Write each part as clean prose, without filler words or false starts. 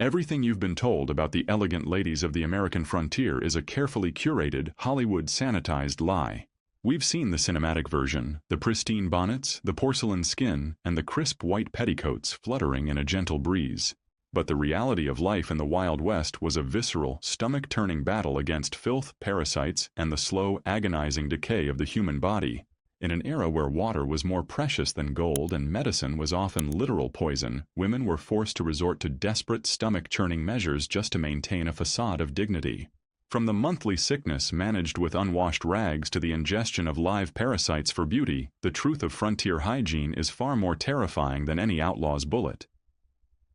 Everything you've been told about the elegant ladies of the American frontier is a carefully curated, Hollywood sanitized lie. We've seen the cinematic version, the pristine bonnets, the porcelain skin, and the crisp white petticoats fluttering in a gentle breeze. But the reality of life in the Wild West was a visceral, stomach-turning battle against filth, parasites, and the slow, agonizing decay of the human body. In an era where water was more precious than gold and medicine was often literal poison, women were forced to resort to desperate stomach-churning measures just to maintain a facade of dignity. From the monthly sickness managed with unwashed rags to the ingestion of live parasites for beauty, the truth of frontier hygiene is far more terrifying than any outlaw's bullet.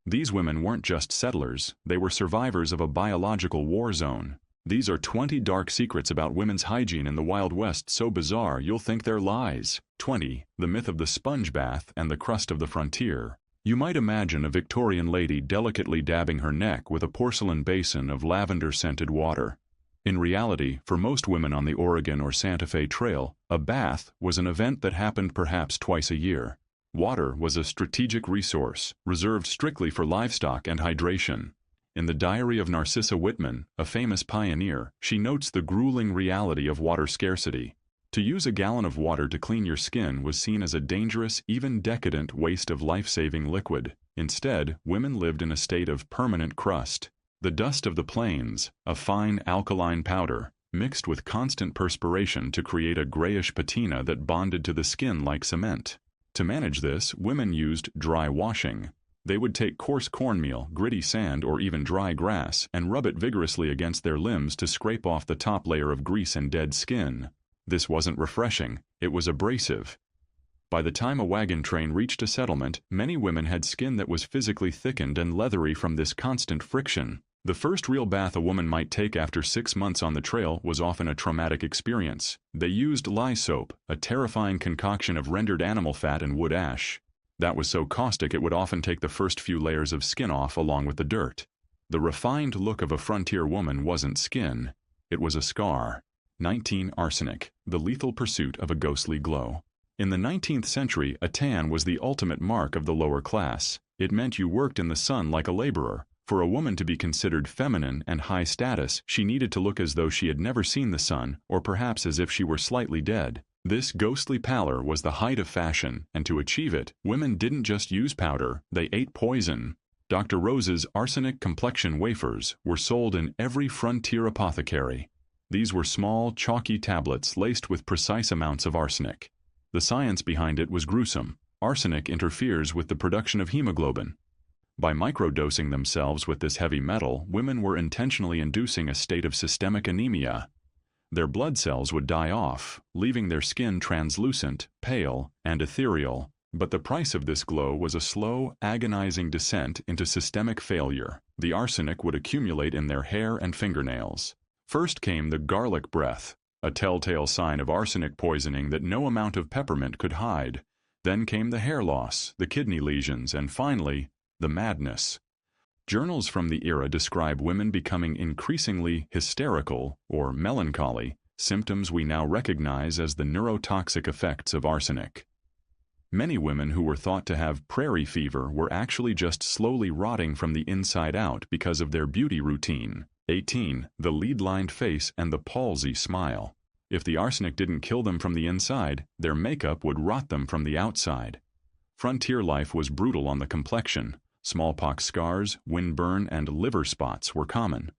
These women weren't just settlers, they were survivors of a biological war zone. These are 20 dark secrets about women's hygiene in the Wild West so bizarre you'll think they're lies. 20. The myth of the sponge bath and the crust of the frontier. You might imagine a Victorian lady delicately dabbing her neck with a porcelain basin of lavender-scented water. In reality, for most women on the Oregon or Santa Fe Trail, a bath was an event that happened perhaps twice a year. Water was a strategic resource, reserved strictly for livestock and hydration. In the Diary of Narcissa Whitman, a famous pioneer, she notes the grueling reality of water scarcity. To use a gallon of water to clean your skin was seen as a dangerous, even decadent waste of life-saving liquid. Instead, women lived in a state of permanent crust. The dust of the plains, a fine alkaline powder, mixed with constant perspiration to create a grayish patina that bonded to the skin like cement. To manage this, women used dry washing. They would take coarse cornmeal, gritty sand, or even dry grass and rub it vigorously against their limbs to scrape off the top layer of grease and dead skin. This wasn't refreshing, it was abrasive. By the time a wagon train reached a settlement, many women had skin that was physically thickened and leathery from this constant friction. The first real bath a woman might take after 6 months on the trail was often a traumatic experience. They used lye soap, a terrifying concoction of rendered animal fat and wood ash. That was so caustic it would often take the first few layers of skin off along with the dirt. The refined look of a frontier woman wasn't skin, it was a scar. 19. Arsenic, the lethal pursuit of a ghostly glow. In the 19th century, a tan was the ultimate mark of the lower class. It meant you worked in the sun like a laborer. For a woman to be considered feminine and high status, she needed to look as though she had never seen the sun, or perhaps as if she were slightly dead. This ghostly pallor was the height of fashion, and to achieve it, women didn't just use powder, they ate poison. Dr. Rose's arsenic complexion wafers were sold in every frontier apothecary. These were small, chalky tablets laced with precise amounts of arsenic. The science behind it was gruesome. Arsenic interferes with the production of hemoglobin. By microdosing themselves with this heavy metal, women were intentionally inducing a state of systemic anemia. Their blood cells would die off, leaving their skin translucent, pale, and ethereal. But the price of this glow was a slow, agonizing descent into systemic failure. The arsenic would accumulate in their hair and fingernails. First came the garlic breath, a telltale sign of arsenic poisoning that no amount of peppermint could hide. Then came the hair loss, the kidney lesions, and finally, the madness. Journals from the era describe women becoming increasingly hysterical or melancholy, symptoms we now recognize as the neurotoxic effects of arsenic. Many women who were thought to have prairie fever were actually just slowly rotting from the inside out because of their beauty routine. 18. The lead-lined face and the palsy smile. If the arsenic didn't kill them from the inside, their makeup would rot them from the outside. Frontier life was brutal on the complexion. Smallpox scars, windburn, and liver spots were common.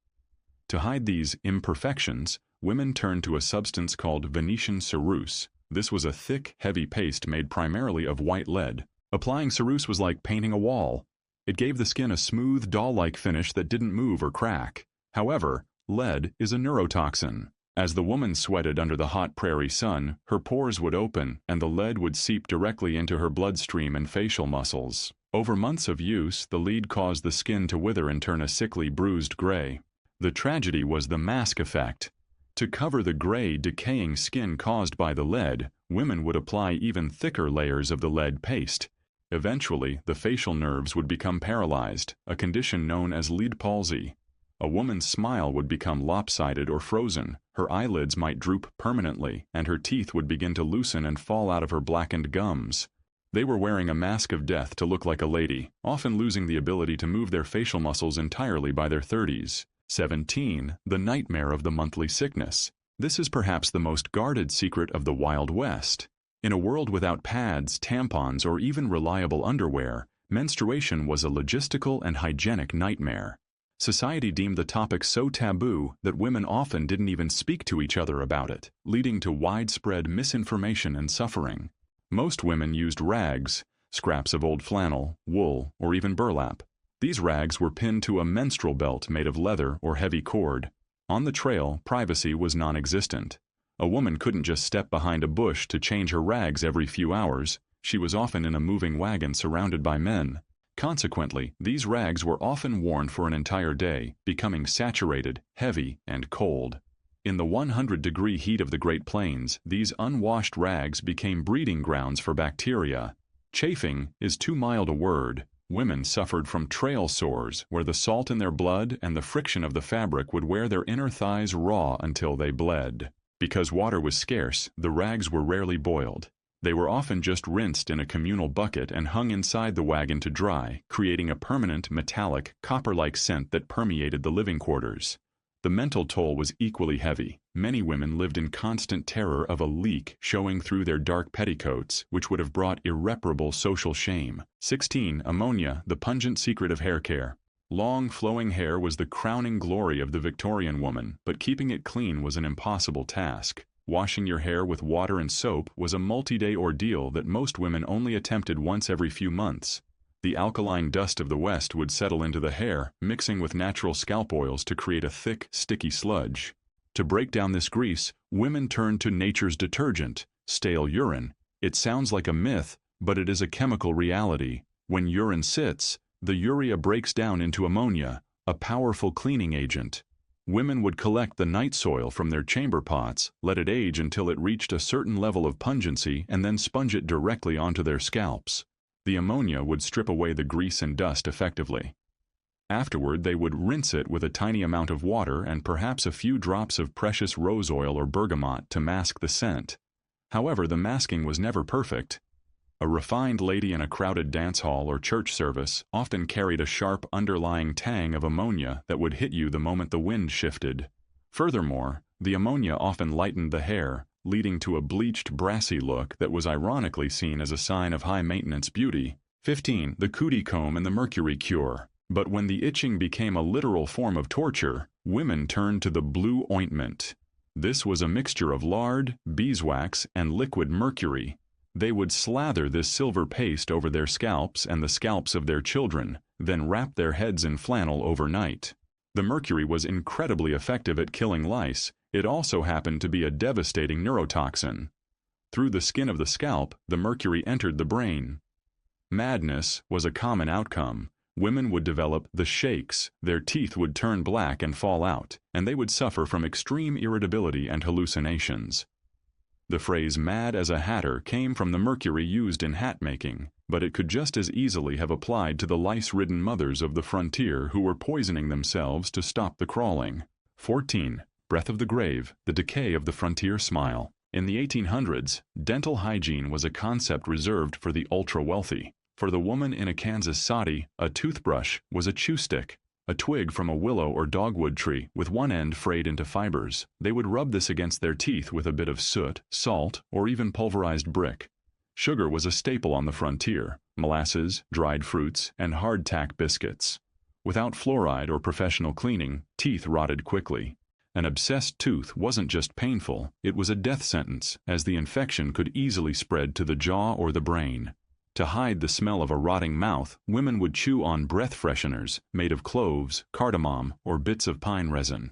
To hide these imperfections, women turned to a substance called Venetian ceruse. This was a thick, heavy paste made primarily of white lead. Applying ceruse was like painting a wall. It gave the skin a smooth, doll-like finish that didn't move or crack. However, lead is a neurotoxin. As the woman sweated under the hot prairie sun, her pores would open and the lead would seep directly into her bloodstream and facial muscles. Over months of use, the lead caused the skin to wither and turn a sickly, bruised gray. The tragedy was the mask effect. To cover the gray, decaying skin caused by the lead, women would apply even thicker layers of the lead paste. Eventually, the facial nerves would become paralyzed, a condition known as lead palsy. A woman's smile would become lopsided or frozen, her eyelids might droop permanently, and her teeth would begin to loosen and fall out of her blackened gums. They were wearing a mask of death to look like a lady, often losing the ability to move their facial muscles entirely by their 30s. 17. The nightmare of the monthly sickness. This is perhaps the most guarded secret of the Wild West. In a world without pads, tampons, or even reliable underwear, menstruation was a logistical and hygienic nightmare. Society deemed the topic so taboo that women often didn't even speak to each other about it, leading to widespread misinformation and suffering. Most women used rags, scraps of old flannel, wool, or even burlap. These rags were pinned to a menstrual belt made of leather or heavy cord. On the trail, privacy was non-existent. A woman couldn't just step behind a bush to change her rags every few hours. She was often in a moving wagon surrounded by men. Consequently, these rags were often worn for an entire day, becoming saturated, heavy, and cold. In the 100-degree heat of the Great Plains, these unwashed rags became breeding grounds for bacteria. Chafing is too mild a word. Women suffered from trail sores, where the salt in their blood and the friction of the fabric would wear their inner thighs raw until they bled. Because water was scarce, the rags were rarely boiled. They were often just rinsed in a communal bucket and hung inside the wagon to dry, creating a permanent, metallic, copper-like scent that permeated the living quarters. The mental toll was equally heavy. Many women lived in constant terror of a leak showing through their dark petticoats, which would have brought irreparable social shame. 16. Ammonia, the pungent secret of hair care. Long, flowing hair was the crowning glory of the Victorian woman, but keeping it clean was an impossible task. Washing your hair with water and soap was a multi-day ordeal that most women only attempted once every few months. The alkaline dust of the West would settle into the hair, mixing with natural scalp oils to create a thick, sticky sludge. To break down this grease, women turned to nature's detergent, stale urine. It sounds like a myth, but it is a chemical reality. When urine sits, the urea breaks down into ammonia, a powerful cleaning agent. Women would collect the night soil from their chamber pots, let it age until it reached a certain level of pungency, and then sponge it directly onto their scalps. The ammonia would strip away the grease and dust effectively. Afterward, they would rinse it with a tiny amount of water and perhaps a few drops of precious rose oil or bergamot to mask the scent. However, the masking was never perfect. A refined lady in a crowded dance hall or church service often carried a sharp underlying tang of ammonia that would hit you the moment the wind shifted. Furthermore, the ammonia often lightened the hair, leading to a bleached, brassy look that was ironically seen as a sign of high-maintenance beauty. 15. The cootie comb and the mercury cure. But when the itching became a literal form of torture, women turned to the blue ointment. This was a mixture of lard, beeswax, and liquid mercury. They would slather this silver paste over their scalps and the scalps of their children, then wrap their heads in flannel overnight. The mercury was incredibly effective at killing lice. It also happened to be a devastating neurotoxin. Through the skin of the scalp, the mercury entered the brain. Madness was a common outcome. Women would develop the shakes, their teeth would turn black and fall out, and they would suffer from extreme irritability and hallucinations. The phrase "mad as a hatter" came from the mercury used in hat making, but it could just as easily have applied to the lice-ridden mothers of the frontier who were poisoning themselves to stop the crawling. 14. Breath of the grave, the decay of the frontier smile. In the 1800s, dental hygiene was a concept reserved for the ultra-wealthy. For the woman in a Kansas soddy, a toothbrush was a chew stick, a twig from a willow or dogwood tree with one end frayed into fibers. They would rub this against their teeth with a bit of soot, salt, or even pulverized brick. Sugar was a staple on the frontier: molasses, dried fruits, and hardtack biscuits. Without fluoride or professional cleaning, teeth rotted quickly. An abscessed tooth wasn't just painful, it was a death sentence, as the infection could easily spread to the jaw or the brain. To hide the smell of a rotting mouth, women would chew on breath fresheners made of cloves, cardamom, or bits of pine resin.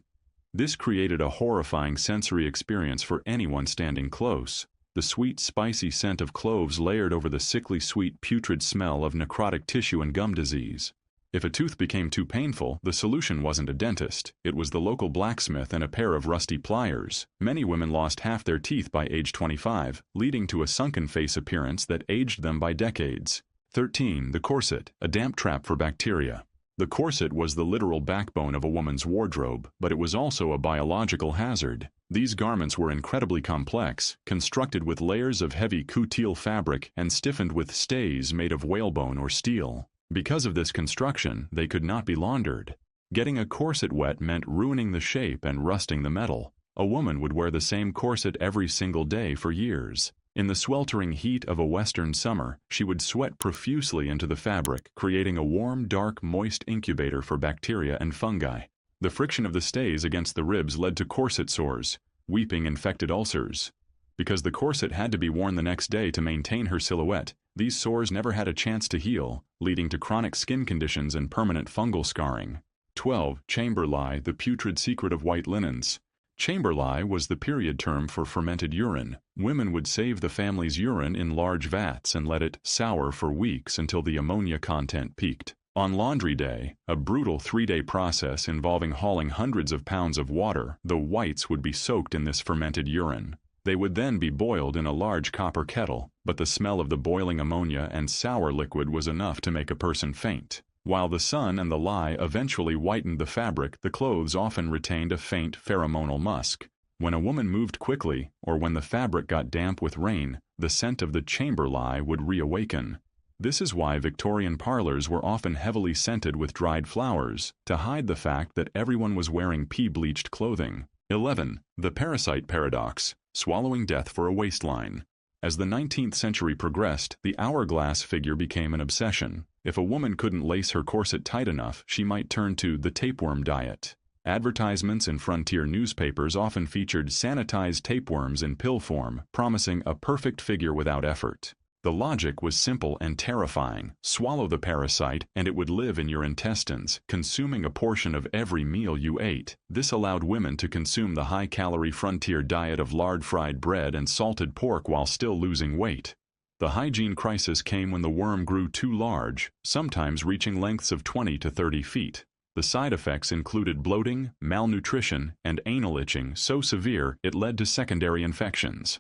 This created a horrifying sensory experience for anyone standing close. The sweet, spicy scent of cloves layered over the sickly sweet, putrid smell of necrotic tissue and gum disease. If a tooth became too painful, the solution wasn't a dentist. It was the local blacksmith and a pair of rusty pliers. Many women lost half their teeth by age 25, leading to a sunken face appearance that aged them by decades. 13. The corset, a damp trap for bacteria. The corset was the literal backbone of a woman's wardrobe, but it was also a biological hazard. These garments were incredibly complex, constructed with layers of heavy coutil fabric and stiffened with stays made of whalebone or steel. Because of this construction, they could not be laundered. Getting a corset wet meant ruining the shape and rusting the metal. A woman would wear the same corset every single day for years. In the sweltering heat of a western summer, she would sweat profusely into the fabric, creating a warm, dark, moist incubator for bacteria and fungi. The friction of the stays against the ribs led to corset sores, weeping infected ulcers. Because the corset had to be worn the next day to maintain her silhouette, these sores never had a chance to heal, leading to chronic skin conditions and permanent fungal scarring. 12. Chamber lye, the putrid secret of white linens. Chamber lye was the period term for fermented urine. Women would save the family's urine in large vats and let it sour for weeks until the ammonia content peaked. On laundry day, a brutal 3-day process involving hauling hundreds of pounds of water, the whites would be soaked in this fermented urine. They would then be boiled in a large copper kettle, but the smell of the boiling ammonia and sour liquid was enough to make a person faint. While the sun and the lye eventually whitened the fabric, the clothes often retained a faint pheromonal musk. When a woman moved quickly, or when the fabric got damp with rain, the scent of the chamber lye would reawaken. This is why Victorian parlors were often heavily scented with dried flowers, to hide the fact that everyone was wearing pea-bleached clothing. 11. The parasite paradox, swallowing death for a waistline. As the 19th century progressed, the hourglass figure became an obsession. If a woman couldn't lace her corset tight enough, she might turn to the tapeworm diet. Advertisements in frontier newspapers often featured sanitized tapeworms in pill form, promising a perfect figure without effort. The logic was simple and terrifying. Swallow the parasite, and it would live in your intestines, consuming a portion of every meal you ate. This allowed women to consume the high-calorie frontier diet of lard-fried bread and salted pork while still losing weight. The hygiene crisis came when the worm grew too large, sometimes reaching lengths of 20 to 30 feet. The side effects included bloating, malnutrition, and anal itching so severe it led to secondary infections.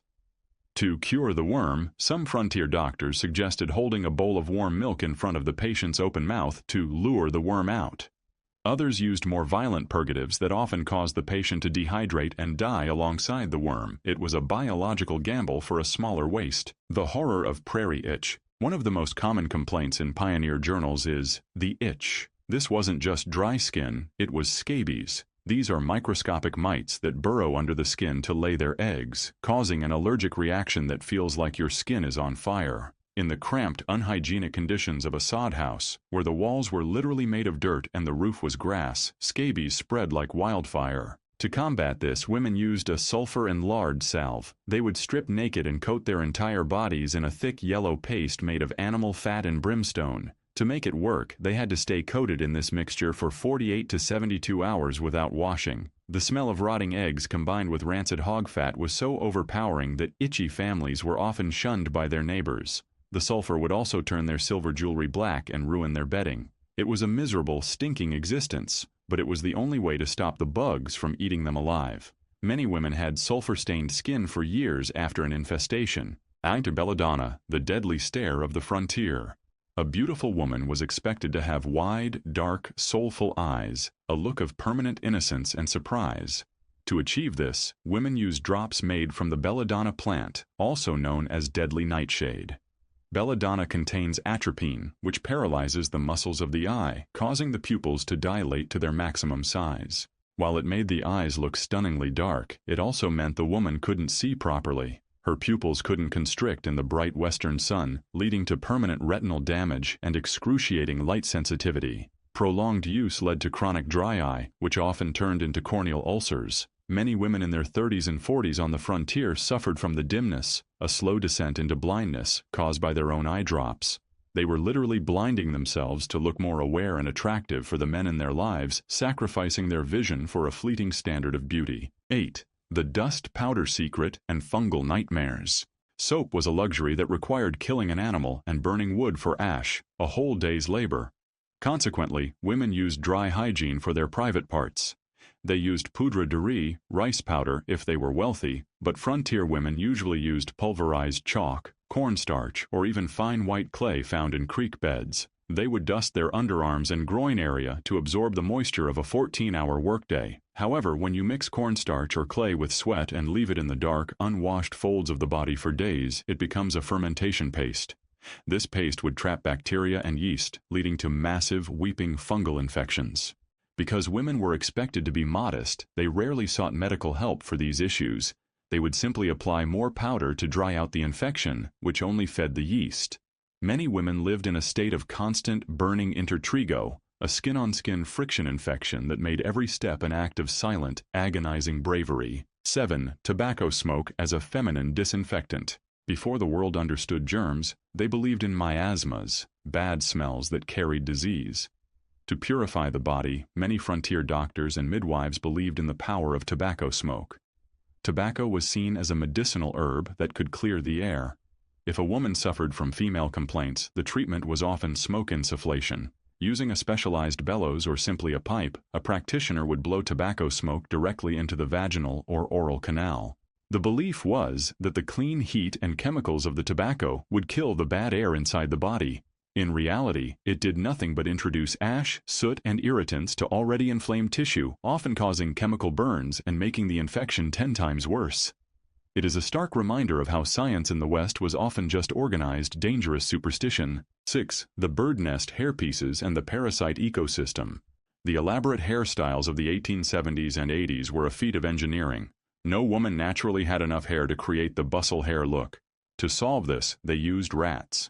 To cure the worm, some frontier doctors suggested holding a bowl of warm milk in front of the patient's open mouth to lure the worm out. Others used more violent purgatives that often caused the patient to dehydrate and die alongside the worm. It was a biological gamble for a smaller waist. The horror of prairie itch. One of the most common complaints in pioneer journals is the itch. This wasn't just dry skin, it was scabies. These are microscopic mites that burrow under the skin to lay their eggs, causing an allergic reaction that feels like your skin is on fire. In the cramped, unhygienic conditions of a sod house, where the walls were literally made of dirt and the roof was grass, scabies spread like wildfire. To combat this, women used a sulfur and lard salve. They would strip naked and coat their entire bodies in a thick yellow paste made of animal fat and brimstone. To make it work, they had to stay coated in this mixture for 48 to 72 hours without washing. The smell of rotting eggs combined with rancid hog fat was so overpowering that itchy families were often shunned by their neighbors. The sulfur would also turn their silver jewelry black and ruin their bedding. It was a miserable, stinking existence, but it was the only way to stop the bugs from eating them alive. Many women had sulfur-stained skin for years after an infestation. Enter belladonna, the deadly stare of the frontier. A beautiful woman was expected to have wide, dark, soulful eyes, a look of permanent innocence and surprise. To achieve this, women used drops made from the belladonna plant, also known as deadly nightshade. Belladonna contains atropine, which paralyzes the muscles of the eye, causing the pupils to dilate to their maximum size. While it made the eyes look stunningly dark, it also meant the woman couldn't see properly. Her pupils couldn't constrict in the bright western sun, leading to permanent retinal damage and excruciating light sensitivity. Prolonged use led to chronic dry eye, which often turned into corneal ulcers. Many women in their 30s and 40s on the frontier suffered from the dimness, a slow descent into blindness caused by their own eye drops. They were literally blinding themselves to look more aware and attractive for the men in their lives, sacrificing their vision for a fleeting standard of beauty. 8. The dust powder secret and fungal nightmares. Soap was a luxury that required killing an animal and burning wood for ash, a whole day's labor. Consequently, women used dry hygiene for their private parts. They used poudre de riz, rice powder, if they were wealthy, but frontier women usually used pulverized chalk, cornstarch, or even fine white clay found in creek beds. They would dust their underarms and groin area to absorb the moisture of a 14-hour workday. However, when you mix cornstarch or clay with sweat and leave it in the dark, unwashed folds of the body for days, it becomes a fermentation paste. This paste would trap bacteria and yeast, leading to massive, weeping fungal infections. Because women were expected to be modest, they rarely sought medical help for these issues. They would simply apply more powder to dry out the infection, which only fed the yeast. Many women lived in a state of constant burning intertrigo, a skin-on-skin friction infection that made every step an act of silent, agonizing bravery. 7. Tobacco smoke as a feminine disinfectant. Before the world understood germs, they believed in miasmas, bad smells that carried disease. To purify the body, many frontier doctors and midwives believed in the power of tobacco smoke. Tobacco was seen as a medicinal herb that could clear the air. If a woman suffered from female complaints, the treatment was often smoke insufflation. Using a specialized bellows or simply a pipe, a practitioner would blow tobacco smoke directly into the vaginal or oral canal. The belief was that the clean heat and chemicals of the tobacco would kill the bad air inside the body. In reality, it did nothing but introduce ash, soot, and irritants to already inflamed tissue, often causing chemical burns and making the infection 10 times worse. It is a stark reminder of how science in the West was often just organized, dangerous superstition. 6. The bird nest hairpieces and the parasite ecosystem. The elaborate hairstyles of the 1870s and 80s were a feat of engineering. No woman naturally had enough hair to create the bustle hair look. To solve this, they used rats.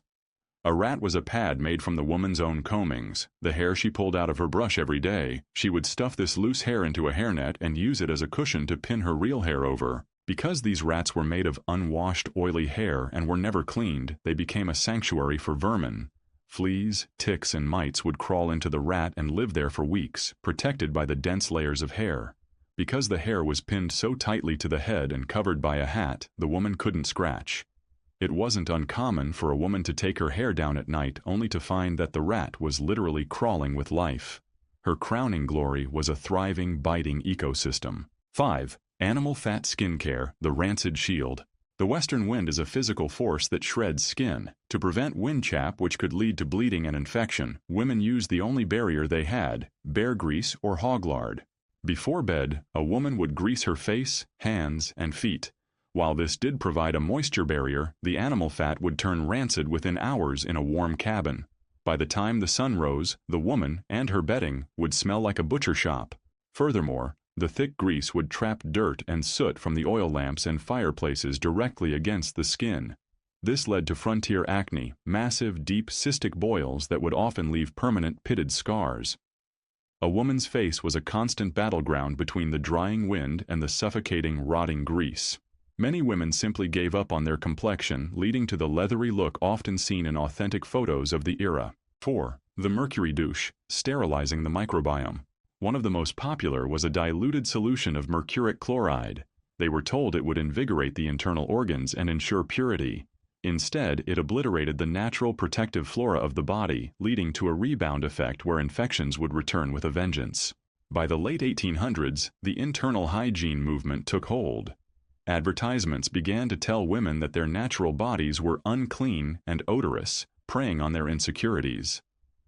A rat was a pad made from the woman's own combings, the hair she pulled out of her brush every day. She would stuff this loose hair into a hairnet and use it as a cushion to pin her real hair over. Because these rats were made of unwashed, oily hair and were never cleaned, they became a sanctuary for vermin. Fleas, ticks, and mites would crawl into the rat and live there for weeks, protected by the dense layers of hair. Because the hair was pinned so tightly to the head and covered by a hat, the woman couldn't scratch. It wasn't uncommon for a woman to take her hair down at night only to find that the rat was literally crawling with life. Her crowning glory was a thriving, biting ecosystem. 5. Animal fat skincare, the rancid shield. The western wind is a physical force that shreds skin. To prevent wind chafe, which could lead to bleeding and infection, women used the only barrier they had, bear grease or hog lard. Before bed, a woman would grease her face, hands, and feet. While this did provide a moisture barrier, the animal fat would turn rancid within hours in a warm cabin. By the time the sun rose, the woman and her bedding would smell like a butcher shop. Furthermore, the thick grease would trap dirt and soot from the oil lamps and fireplaces directly against the skin. This led to frontier acne, massive, deep cystic boils that would often leave permanent pitted scars. A woman's face was a constant battleground between the drying wind and the suffocating, rotting grease. Many women simply gave up on their complexion, leading to the leathery look often seen in authentic photos of the era. 4. The mercury douche, sterilizing the microbiome. One of the most popular was a diluted solution of mercuric chloride. They were told it would invigorate the internal organs and ensure purity. Instead, it obliterated the natural protective flora of the body, leading to a rebound effect where infections would return with a vengeance. By the late 1800s, the internal hygiene movement took hold. Advertisements began to tell women that their natural bodies were unclean and odorous, preying on their insecurities.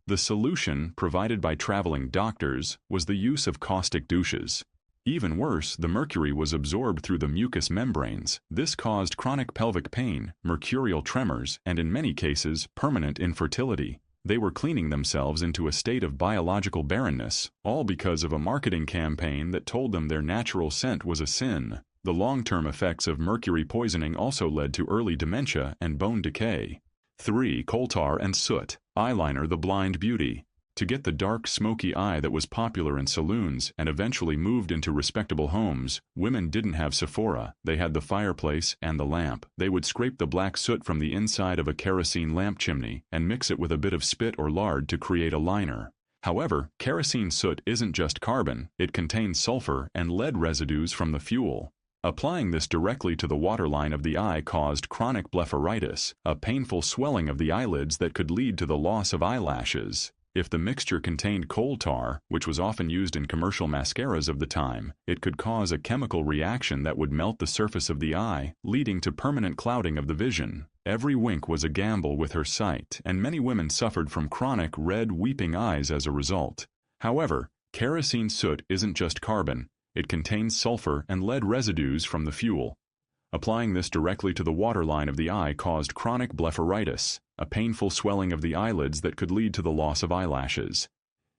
The solution, provided by traveling doctors, was the use of caustic douches. Even worse, the mercury was absorbed through the mucous membranes. This caused chronic pelvic pain, mercurial tremors, and in many cases, permanent infertility. They were cleaning themselves into a state of biological barrenness, all because of a marketing campaign that told them their natural scent was a sin. The long-term effects of mercury poisoning also led to early dementia and bone decay. 3. Coal tar and soot. Eyeliner, the blind beauty. To get the dark, smoky eye that was popular in saloons and eventually moved into respectable homes, women didn't have Sephora. They had the fireplace and the lamp. They would scrape the black soot from the inside of a kerosene lamp chimney and mix it with a bit of spit or lard to create a liner. However, kerosene soot isn't just carbon. It contains sulfur and lead residues from the fuel. Applying this directly to the waterline of the eye caused chronic blepharitis, a painful swelling of the eyelids that could lead to the loss of eyelashes. If the mixture contained coal tar, which was often used in commercial mascaras of the time, it could cause a chemical reaction that would melt the surface of the eye, leading to permanent clouding of the vision. Every wink was a gamble with her sight, and many women suffered from chronic red weeping eyes as a result. However, kerosene soot isn't just carbon. It contains sulfur and lead residues from the fuel. Applying this directly to the waterline of the eye caused chronic blepharitis, a painful swelling of the eyelids that could lead to the loss of eyelashes.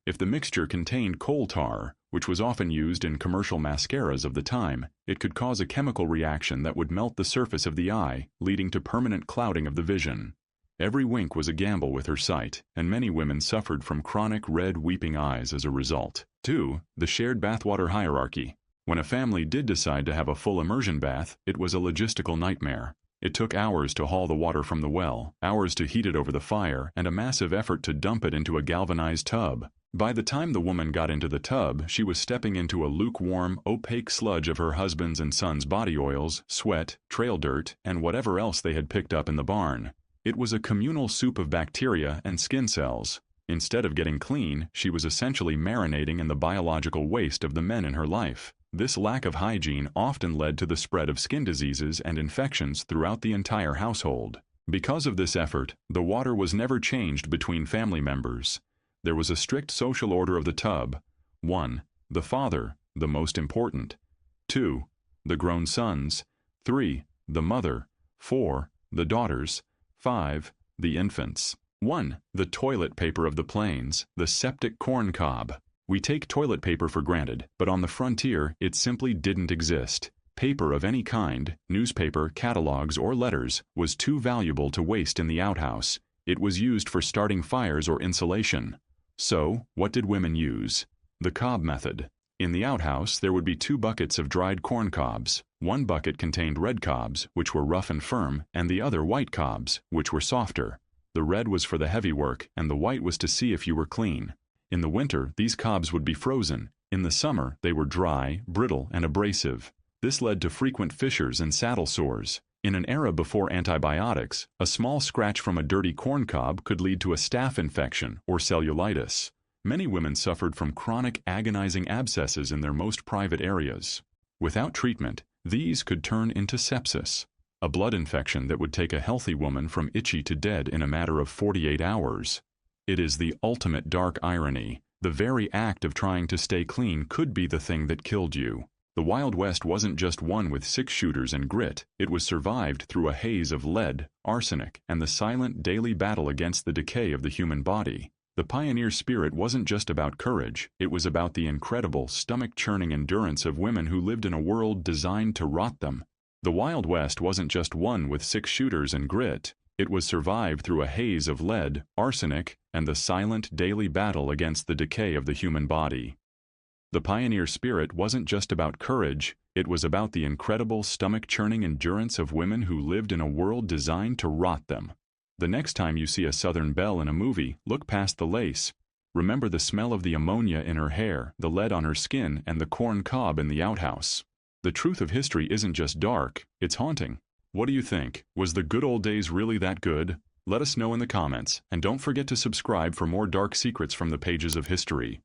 If the mixture contained coal tar, which was often used in commercial mascaras of the time, it could cause a chemical reaction that would melt the surface of the eye, leading to permanent clouding of the vision. Every wink was a gamble with her sight, and many women suffered from chronic red weeping eyes as a result. 2. The shared bathwater hierarchy. When a family did decide to have a full immersion bath, it was a logistical nightmare. It took hours to haul the water from the well, hours to heat it over the fire, and a massive effort to dump it into a galvanized tub. By the time the woman got into the tub, she was stepping into a lukewarm, opaque sludge of her husband's and son's body oils, sweat, trail dirt, and whatever else they had picked up in the barn. It was a communal soup of bacteria and skin cells. Instead of getting clean, she was essentially marinating in the biological waste of the men in her life. This lack of hygiene often led to the spread of skin diseases and infections throughout the entire household. Because of this effort, the water was never changed between family members. There was a strict social order of the tub. 1. The father, the most important. 2. The grown sons. 3. The mother. 4. The daughters. 5. The infants. 1. The toilet paper of the plains, the septic corn cob. We take toilet paper for granted, but on the frontier, it simply didn't exist. Paper of any kind, newspaper, catalogs, or letters, was too valuable to waste in the outhouse. It was used for starting fires or insulation. So, what did women use? The cob method. In the outhouse, there would be 2 buckets of dried corn cobs. One bucket contained red cobs, which were rough and firm, and the other white cobs, which were softer. The red was for the heavy work, and the white was to see if you were clean. In the winter, these cobs would be frozen. In the summer, they were dry, brittle, and abrasive. This led to frequent fissures and saddle sores. In an era before antibiotics, a small scratch from a dirty corn cob could lead to a staph infection or cellulitis. Many women suffered from chronic, agonizing abscesses in their most private areas. Without treatment, these could turn into sepsis, a blood infection that would take a healthy woman from itchy to dead in a matter of 48 hours. It is the ultimate dark irony. The very act of trying to stay clean could be the thing that killed you. The Wild West wasn't just won with 6-shooters and grit. It was survived through a haze of lead, arsenic, and the silent daily battle against the decay of the human body. The pioneer spirit wasn't just about courage. It was about the incredible, stomach-churning endurance of women who lived in a world designed to rot them. The Wild West wasn't just won with 6-shooters and grit. It was survived through a haze of lead, arsenic, and the silent daily battle against the decay of the human body. The pioneer spirit wasn't just about courage, it was about the incredible stomach-churning endurance of women who lived in a world designed to rot them. The next time you see a Southern belle in a movie, look past the lace. Remember the smell of the ammonia in her hair, the lead on her skin, and the corn cob in the outhouse. The truth of history isn't just dark, it's haunting. What do you think? Was the good old days really that good? Let us know in the comments, and don't forget to subscribe for more dark secrets from the pages of history.